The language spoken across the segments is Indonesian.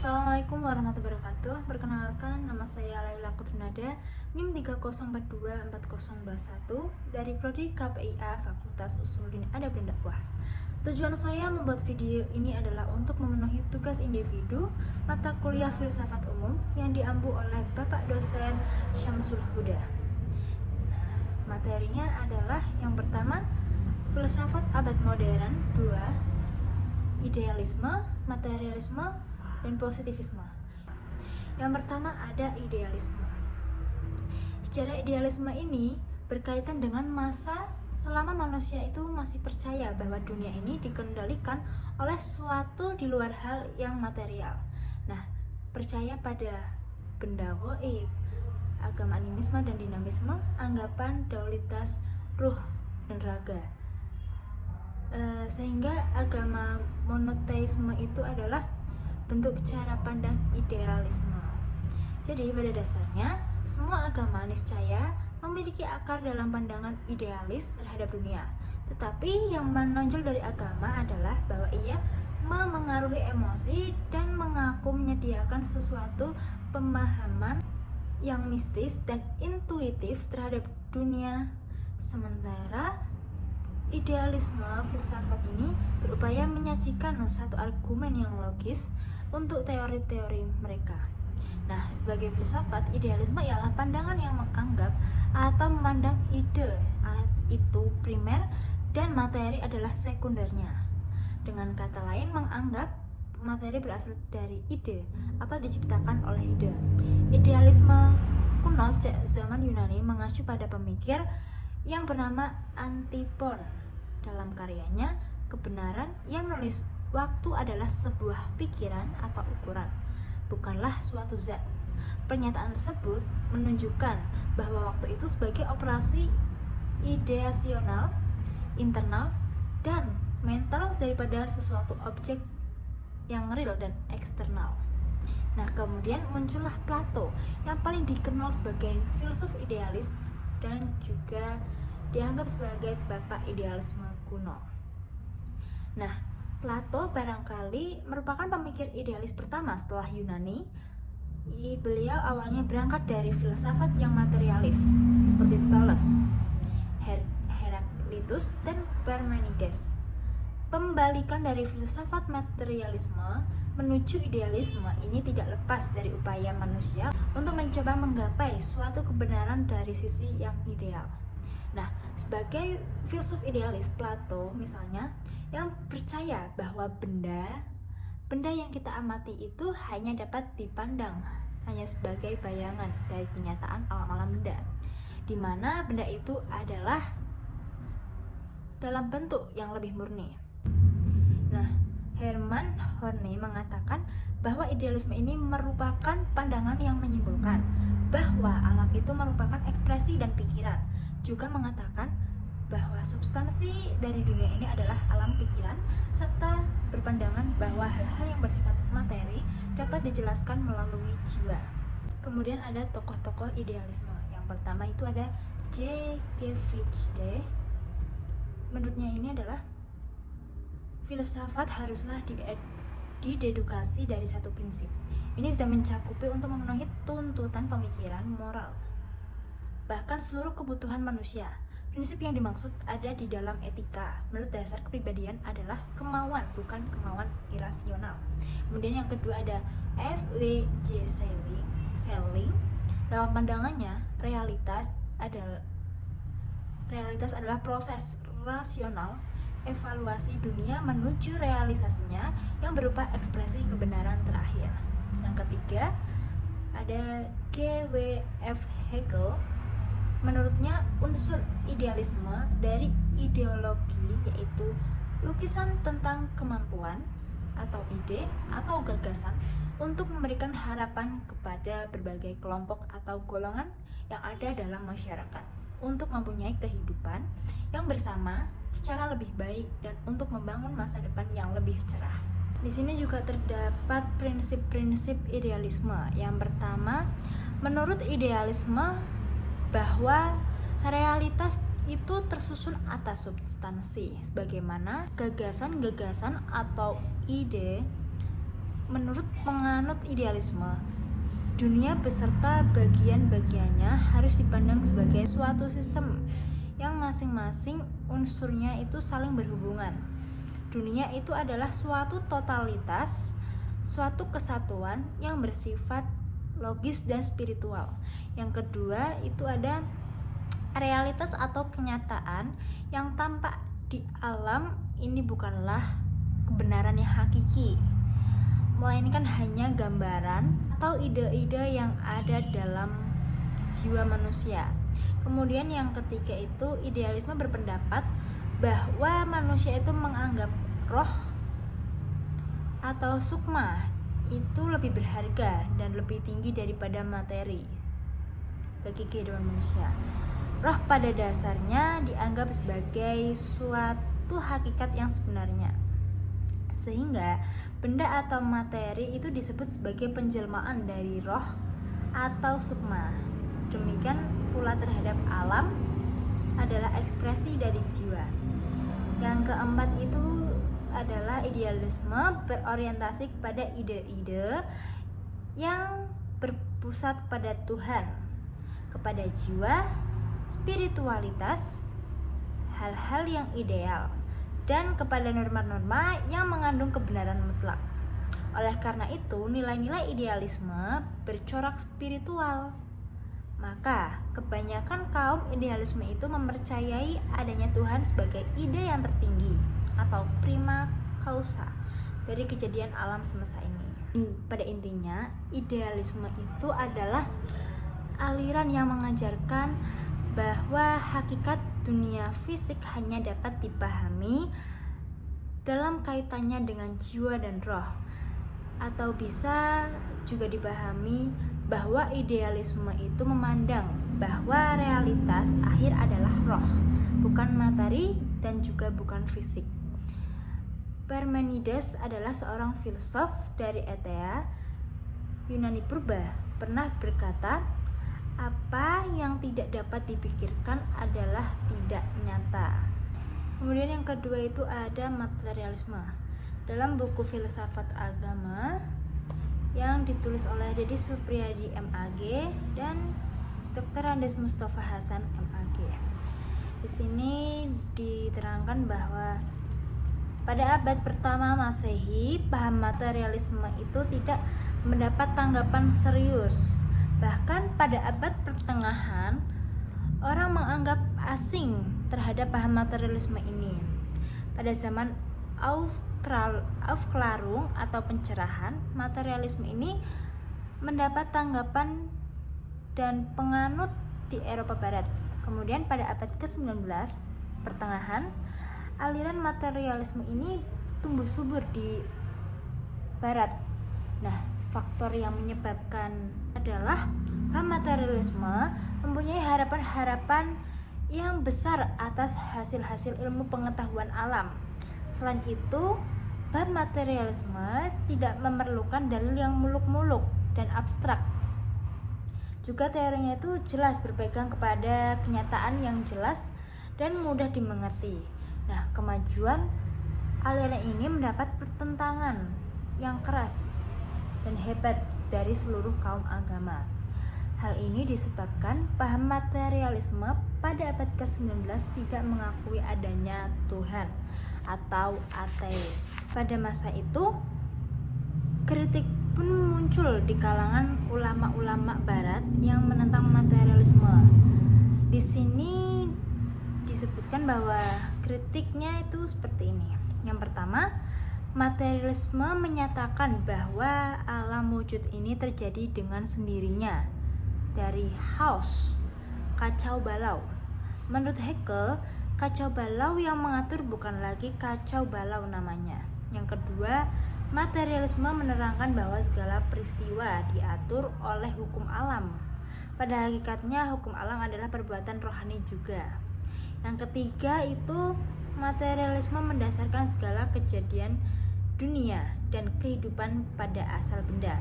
Assalamualaikum warahmatullahi wabarakatuh. Perkenalkan, nama saya Laila Kutrinada, NIM 30424021 dari Prodi KPIA Fakultas Usuluddin Adab dan Dakwah. Tujuan saya membuat video ini adalah untuk memenuhi tugas individu mata kuliah filsafat umum yang diampu oleh Bapak dosen Syamsul Huda. Materinya adalah yang pertama, filsafat abad modern, 2, idealisme, materialisme, dan positivisme. Yang pertama ada idealisme. Secara idealisme ini berkaitan dengan masa selama manusia itu masih percaya bahwa dunia ini dikendalikan oleh suatu di luar hal yang material. Nah, percaya pada benda gaib, agama animisme dan dinamisme, anggapan dualitas ruh dan raga. Sehingga agama monoteisme itu adalah bentuk cara pandang idealisme. Jadi pada dasarnya semua agama niscaya memiliki akar dalam pandangan idealis terhadap dunia. Tetapi yang menonjol dari agama adalah bahwa ia memengaruhi emosi dan mengaku menyediakan sesuatu pemahaman yang mistis dan intuitif terhadap dunia. Sementara idealisme filsafat ini berupaya menyajikan satu argumen yang logis untuk teori-teori mereka. Nah, sebagai filsafat, idealisme ialah pandangan yang menganggap atau memandang ide itu primer dan materi adalah sekundernya. Dengan kata lain, menganggap materi berasal dari ide atau diciptakan oleh ide. Idealisme kuno sejak zaman Yunani mengacu pada pemikir yang bernama Antipon. Dalam karyanya Kebenaran, yang menulis waktu adalah sebuah pikiran atau ukuran, bukanlah suatu zat. Pernyataan tersebut menunjukkan bahwa waktu itu sebagai operasi ideasional, internal, dan mental daripada sesuatu objek yang real dan eksternal. Nah, kemudian muncullah Plato yang paling dikenal sebagai filsuf idealis dan juga dianggap sebagai bapak idealisme kuno. Nah, Plato barangkali merupakan pemikir idealis pertama setelah Yunani. Beliau awalnya berangkat dari filsafat yang materialis seperti Thales, Heraklitus, dan Parmenides. Pembalikan dari filsafat materialisme menuju idealisme ini tidak lepas dari upaya manusia untuk mencoba menggapai suatu kebenaran dari sisi yang ideal. Nah, sebagai filsuf idealis, Plato misalnya yang percaya bahwa benda yang kita amati itu hanya dapat dipandang hanya sebagai bayangan dari kenyataan alam-alam benda, di mana benda itu adalah dalam bentuk yang lebih murni. Nah, Hermann Horne mengatakan bahwa idealisme ini merupakan pandangan yang menyimpulkan bahwa alam itu merupakan ekspresi dan pikiran. Juga mengatakan bahwa substansi dari dunia ini adalah alam pikiran, serta berpandangan bahwa hal-hal yang bersifat materi dapat dijelaskan melalui jiwa. Kemudian ada tokoh-tokoh idealisme. Yang pertama itu ada J.G. Fichte. Menurutnya ini adalah filsafat haruslah didedukasi dari satu prinsip. Ini sudah mencakupi untuk memenuhi tuntutan pemikiran moral, bahkan seluruh kebutuhan manusia. Prinsip yang dimaksud ada di dalam etika. Menurut dasar kepribadian adalah kemauan, bukan kemauan irasional. Kemudian yang kedua ada F.W.J. Schelling. Dalam pandangannya, realitas adalah proses rasional evaluasi dunia menuju realisasinya yang berupa ekspresi kebenaran terakhir. Yang ketiga ada G.W.F. Hegel. Menurutnya unsur idealisme dari ideologi yaitu lukisan tentang kemampuan atau ide atau gagasan untuk memberikan harapan kepada berbagai kelompok atau golongan yang ada dalam masyarakat untuk mempunyai kehidupan yang bersama secara lebih baik dan untuk membangun masa depan yang lebih cerah. Di sini juga terdapat prinsip-prinsip idealisme. Yang pertama, menurut idealisme bahwa realitas itu tersusun atas substansi, sebagaimana gagasan-gagasan atau ide menurut penganut idealisme, dunia beserta bagian-bagiannya harus dipandang sebagai suatu sistem yang masing-masing unsurnya itu saling berhubungan. Dunia itu adalah suatu totalitas, suatu kesatuan yang bersifat logis dan spiritual. Yang kedua itu ada realitas atau kenyataan yang tampak di alam ini bukanlah kebenaran yang hakiki, melainkan hanya gambaran atau ide-ide yang ada dalam jiwa manusia. Kemudian yang ketiga itu idealisme berpendapat bahwa manusia itu menganggap roh atau sukma itu lebih berharga dan lebih tinggi daripada materi bagi kehidupan manusia. Roh pada dasarnya dianggap sebagai suatu hakikat yang sebenarnya, sehingga benda atau materi itu disebut sebagai penjelmaan dari roh atau sukma. Demikian pula terhadap alam adalah ekspresi dari jiwa. Yang keempat itu adalah idealisme berorientasi kepada ide-ide yang berpusat pada Tuhan, kepada jiwa, spiritualitas, hal-hal yang ideal, dan kepada norma-norma yang mengandung kebenaran mutlak. Oleh karena itu, nilai-nilai idealisme bercorak spiritual. Maka, kebanyakan kaum idealisme itu mempercayai adanya Tuhan sebagai ide yang tertinggi atau prima causa dari kejadian alam semesta ini. Pada intinya, idealisme itu adalah aliran yang mengajarkan bahwa hakikat dunia fisik hanya dapat dipahami dalam kaitannya dengan jiwa dan roh, atau bisa juga dipahami bahwa idealisme itu memandang bahwa realitas akhir adalah roh, bukan materi dan juga bukan fisik. Parmenides adalah seorang filsuf dari Athena, Yunani purba, pernah berkata, apa yang tidak dapat dipikirkan adalah tidak nyata. Kemudian yang kedua itu ada materialisme. Dalam buku Filsafat Agama yang ditulis oleh Deddy Supriyadi MAG dan Dr. Andes Mustafa Hasan MAG. Di sini diterangkan bahwa pada abad pertama Masehi, paham materialisme itu tidak mendapat tanggapan serius. Bahkan pada abad pertengahan, orang menganggap asing terhadap paham materialisme ini. Pada zaman Aufklärung atau pencerahan, materialisme ini mendapat tanggapan dan penganut di Eropa Barat. Kemudian pada abad ke-19 pertengahan, aliran materialisme ini tumbuh subur di Barat. Nah, faktor yang menyebabkan adalah bahwa materialisme mempunyai harapan-harapan yang besar atas hasil-hasil ilmu pengetahuan alam. Selain itu, bab materialisme tidak memerlukan dalil yang muluk-muluk dan abstrak. Juga teorinya itu jelas berpegang kepada kenyataan yang jelas dan mudah dimengerti. Nah, kemajuan aliran ini mendapat pertentangan yang keras dan hebat dari seluruh kaum agama. Hal ini disebabkan paham materialisme pada abad ke-19 tidak mengakui adanya Tuhan atau ateis. Pada masa itu, kritik pun muncul di kalangan ulama-ulama barat yang menentang materialisme. Di sini disebutkan bahwa kritiknya itu seperti ini. Yang pertama, materialisme menyatakan bahwa alam wujud ini terjadi dengan sendirinya dari chaos, kacau balau. Menurut Hegel, kacau balau yang mengatur bukan lagi kacau balau namanya. Yang kedua, materialisme menerangkan bahwa segala peristiwa diatur oleh hukum alam. Pada hakikatnya, hukum alam adalah perbuatan rohani juga. Yang ketiga itu materialisme mendasarkan segala kejadian dunia dan kehidupan pada asal benda.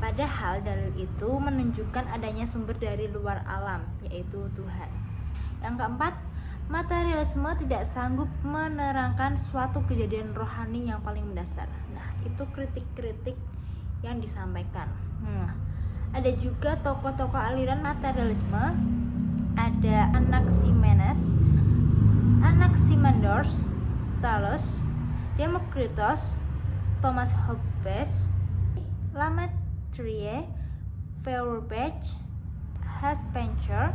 Padahal dalil itu menunjukkan adanya sumber dari luar alam, yaitu Tuhan. Yang keempat, materialisme tidak sanggup menerangkan suatu kejadian rohani yang paling mendasar. Nah, Nah, itu kritik-kritik yang disampaikan. Ada juga tokoh-tokoh aliran materialisme, ada Anaximenes, Thales, Demokritos, Thomas Hobbes, Lamettrie, Feuerbach, Spencer,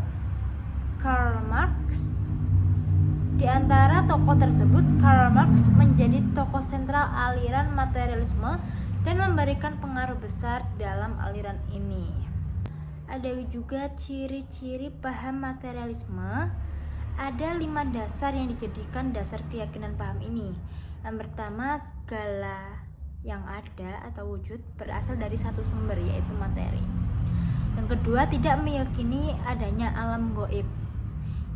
Karl Marx. Di antara tokoh tersebut, Karl Marx menjadi tokoh sentral aliran materialisme dan memberikan pengaruh besar dalam aliran ini. Ada juga ciri-ciri paham materialisme. Ada 5 dasar yang dijadikan dasar keyakinan paham ini. Yang pertama, segala yang ada atau wujud berasal dari satu sumber, yaitu materi. Yang kedua, tidak meyakini adanya alam gaib.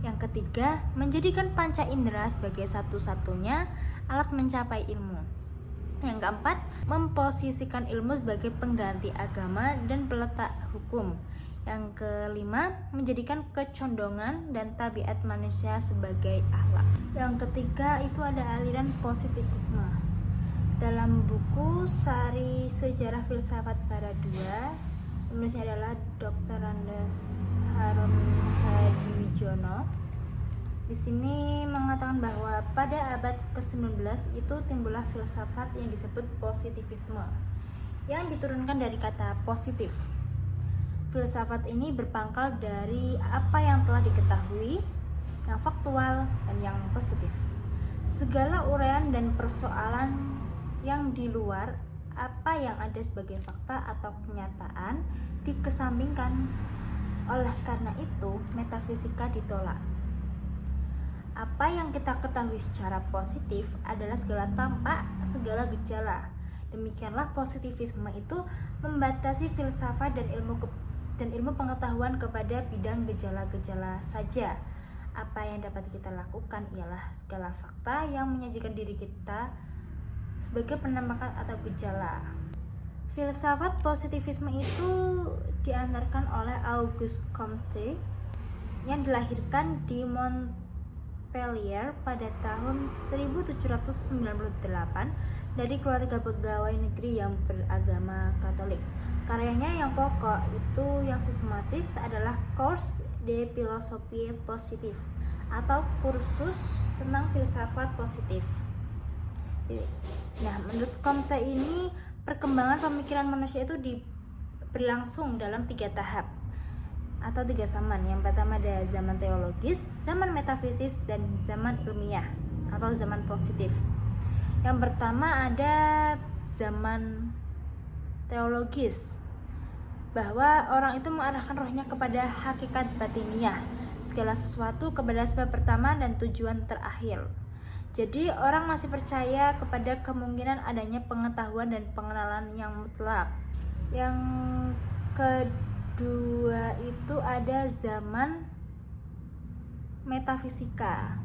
Yang ketiga, menjadikan panca indera sebagai satu-satunya alat mencapai ilmu. Yang keempat, memposisikan ilmu sebagai pengganti agama dan peletak hukum. Yang kelima, menjadikan kecondongan dan tabiat manusia sebagai akhlak. Yang ketiga itu ada aliran positivisme. Dalam buku Sari Sejarah Filsafat Barat II, penulisnya adalah Dr. Andes Harun Hadiwijono. Di sini mengatakan bahwa pada abad ke-19 itu timbullah filsafat yang disebut positivisme, yang diturunkan dari kata positif. Filsafat ini berpangkal dari apa yang telah diketahui, yang faktual dan yang positif. Segala uraian dan persoalan yang di luar apa yang ada sebagai fakta atau kenyataan dikesampingkan. Oleh karena itu, metafisika ditolak. Apa yang kita ketahui secara positif adalah segala tampak, segala gejala. Demikianlah positivisme itu membatasi filsafat dan ilmu pengetahuan kepada bidang gejala-gejala saja. Apa yang dapat kita lakukan ialah segala fakta yang menyajikan diri kita sebagai penampakan atau gejala. Filsafat positivisme itu diantarkan oleh Auguste Comte yang dilahirkan di Montpellier pada tahun 1798 dari keluarga pegawai negeri yang beragama Katolik. Karyanya yang pokok itu yang sistematis adalah Cours de Philosophie Positive atau kursus tentang filsafat positif. Nah, menurut Comte ini perkembangan pemikiran manusia itu berlangsung dalam 3 tahap atau 3 zaman. Yang pertama ada zaman teologis, zaman metafisis, dan zaman ilmiah atau zaman positif. Yang pertama ada zaman teologis, bahwa orang itu mengarahkan rohnya kepada hakikat batiniah, segala sesuatu kepada sebab pertama dan tujuan terakhir. Jadi orang masih percaya kepada kemungkinan adanya pengetahuan dan pengenalan yang mutlak. Yang kedua itu ada zaman metafisika.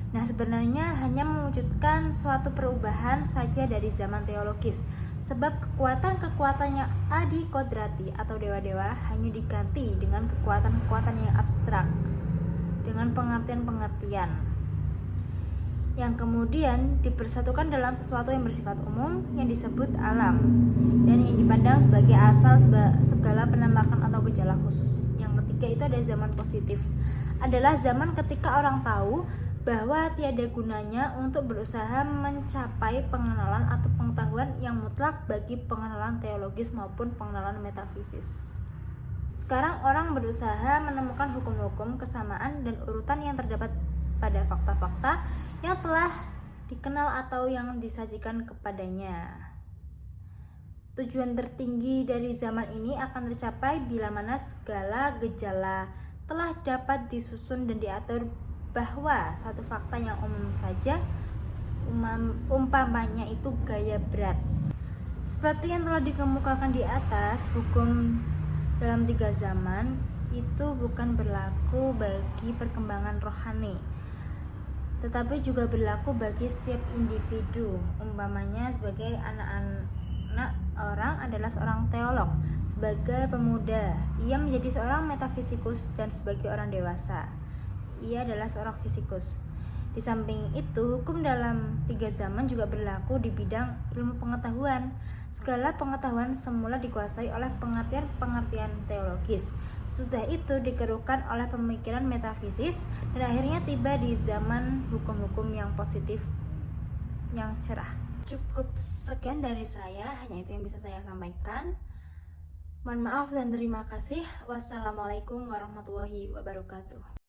Nah, sebenarnya hanya mewujudkan suatu perubahan saja dari zaman teologis, sebab kekuatan-kekuatan yang adikodrati atau dewa-dewa hanya diganti dengan kekuatan-kekuatan yang abstrak dengan pengertian-pengertian yang kemudian dipersatukan dalam sesuatu yang bersifat umum yang disebut alam dan yang dipandang sebagai asal segala penampakan atau gejala khusus. Yang ketiga itu ada zaman positif, adalah zaman ketika orang tahu bahwa tiada gunanya untuk berusaha mencapai pengenalan atau pengetahuan yang mutlak bagi pengenalan teologis maupun pengenalan metafisis. Sekarang orang berusaha menemukan hukum-hukum kesamaan dan urutan yang terdapat pada fakta-fakta yang telah dikenal atau yang disajikan kepadanya. Tujuan tertinggi dari zaman ini akan tercapai bila mana segala gejala telah dapat disusun dan diatur, bahwa satu fakta yang umum saja, umpamanya itu gaya berat. Seperti yang telah dikemukakan di atas, hukum dalam 3 zaman itu bukan berlaku bagi perkembangan rohani, tetapi juga berlaku bagi setiap individu. Umpamanya sebagai anak-anak orang adalah seorang teolog, sebagai pemuda ia menjadi seorang metafisikus, dan sebagai orang dewasa ia adalah seorang fisikus. Di samping itu, hukum dalam 3 zaman juga berlaku di bidang ilmu pengetahuan. Segala pengetahuan semula dikuasai oleh pengertian-pengertian teologis. Sesudah itu dikerukan oleh pemikiran metafisis dan akhirnya tiba di zaman hukum-hukum yang positif yang cerah. Cukup sekian dari saya, hanya itu yang bisa saya sampaikan. Mohon maaf dan terima kasih. Wassalamualaikum warahmatullahi wabarakatuh.